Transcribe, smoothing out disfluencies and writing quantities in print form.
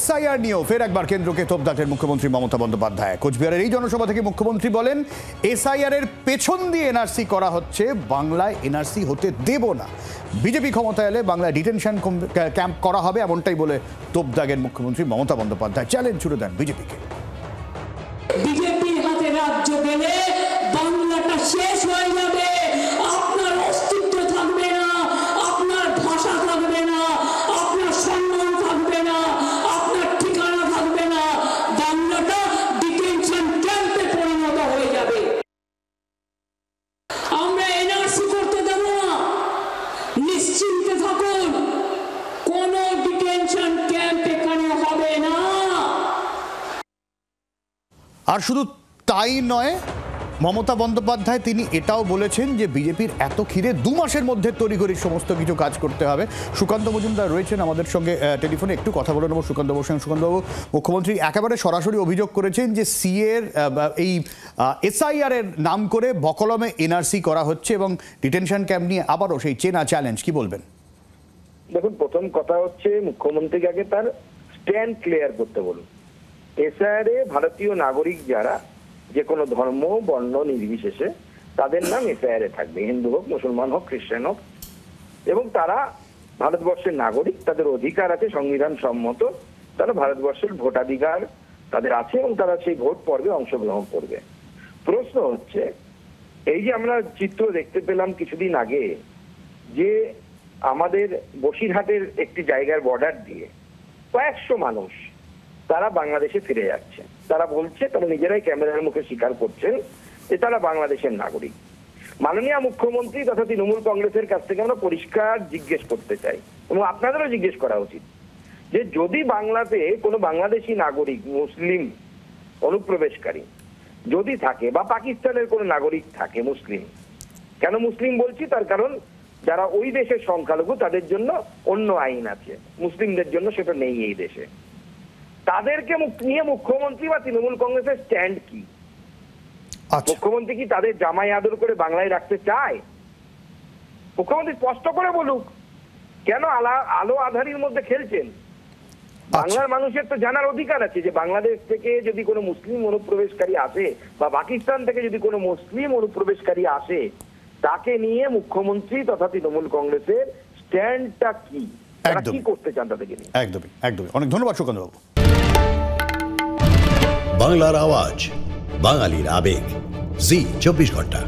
SIR নিয়েও ফের একবার কেন্দ্রকে তোপ দাগলেন মুখ্যমন্ত্রী মমতা বন্দ্যোপাধ্যায়। কোচবিহারের এই জনসভা থেকে মুখ্যমন্ত্রী বলেন, এসআইআর এর পেছন দিয়ে এনআরসি করা হচ্ছে, বাংলায় এনআরসি হতে দেব না। বিজেপি ক্ষমতায় এলে বাংলায় ডিটেনশন ক্যাম্প করা হবে, এমনটাই বলে তোপ দাগেন মুখ্যমন্ত্রী মমতা বন্দ্যোপাধ্যায়। চ্যালেঞ্জ ছুড়ে দেন বিজেপিকে। বিজেপির হাতে রাজ্য গেলে বাংলাটা শেষ হয়ে যাবে। আপনার অস্তিত্ব থাকবে না, আপনার ভাষা থাকবে না, আপনার সম্মান থাকবে না, আপনার ঠিকানা থাকবে না। বাংলাটা ডিটেনশন ক্যাম্পে পরিণত হয়ে যাবে। আমরা এনআরসি করতে দেব না, নিশ্চিন্তে থাকুন, কোনো ডিটেনশন ক্যাম্প এখানে হবে না। আর শুধু তাই নয়, মমতা বন্দ্যোপাধ্যায় তিনি এটাও বলেছেন যে বিজেপির এত খিদে 2 মাসের মধ্যে তড়িঘড়ি সমস্ত কিছু কাজ করতে হবে। সুকান্ত মজুমদার রয়েছেন আমাদের সঙ্গে টেলিফোনে, একটু কথা বলে নেব সুকান্ত বাবুর সঙ্গে। সুকান্তবাবু, মুখ্যমন্ত্রী একেবারে সরাসরি অভিযোগ করেছেন যে সিএর এই এসআইআর এর নাম করে বকলমে এনআরসি করা হচ্ছে এবং ডিটেনশন ক্যাম্প নিয়ে আবারও সেই চেনা চ্যালেঞ্জ, কি বলবেন? দেখুন, প্রথম কথা হচ্ছে মুখ্যমন্ত্রীকে আগে তার স্ট্যান্ড ক্লিয়ার করতে বলুন। এসআইআর এ ভারতীয় নাগরিক যারা, যে কোনো ধর্ম বর্ণ নির্বিশেষে তাদের নাম এসআইআর এ থাকবে, হিন্দু হোক, মুসলমান হোক, খ্রিস্টান হোক, এবং তারা ভারতবর্ষের নাগরিক, তাদের অধিকার আছে সংবিধান সম্মত, তারা ভারতবর্ষের ভোটাধিকার তাদের আছে এবং তারা সেই ভোট পর্বে অংশগ্রহণ করবে। প্রশ্ন হচ্ছে, এই যে আমরা চিত্র দেখতে পেলাম কিছুদিন আগে, যে আমাদের বসিরহাটের একটি জায়গার বর্ডার দিয়ে কয়েকশো মানুষ তারা বাংলাদেশে ফিরে যাচ্ছে। তারা বলছে, তারা নিজেরাই ক্যামেরার মুখে স্বীকার করছেন যে তারা বাংলাদেশের নাগরিক। মাননীয় মুখ্যমন্ত্রী তথা তৃণমূল কংগ্রেসের কাছ থেকে আমরা পরিষ্কার জিজ্ঞেস করতে চাই, এবং আপনাদেরও জিজ্ঞেস করা উচিত, যে যদি বাংলাতে কোনো বাংলাদেশি নাগরিক, মুসলিম অনুপ্রবেশকারী যদি থাকে, বা পাকিস্তানের কোনো নাগরিক থাকে মুসলিম, কেন মুসলিম বলছি, তার কারণ যারা ওই দেশের সংখ্যালঘু তাদের জন্য অন্য আইন আছে, মুসলিমদের জন্য সেটা নেই এই দেশে। তাদেরকে নিয়ে মুখ্যমন্ত্রী বা তৃণমূল কংগ্রেসের স্ট্যান্ড কি? মুখ্যমন্ত্রী কি তাদের জামাই আদর করে বাংলায় রাখতে চায়? মুখ্যমন্ত্রী স্পষ্ট করে বলুক, কেন আলো আধারির মধ্যে খেলছেন? বাংলার মানুষের তো জানার অধিকার আছে যে বাংলাদেশ থেকে যদি কোনো মুসলিম অনুপ্রবেশকারী আসে, বা পাকিস্তান থেকে যদি কোনো মুসলিম অনুপ্রবেশকারী আসে, তাকে নিয়ে মুখ্যমন্ত্রী তথা তৃণমূল কংগ্রেসের স্ট্যান্ডটা কি, তারা কি করতে চান তাদেরকে নিয়ে? একদমই একদমই। অনেক ধন্যবাদ সুকান্ত বাবু। বাংলার আওয়াজ, বাঙালির আবেগ, জি 24 ঘন্টা।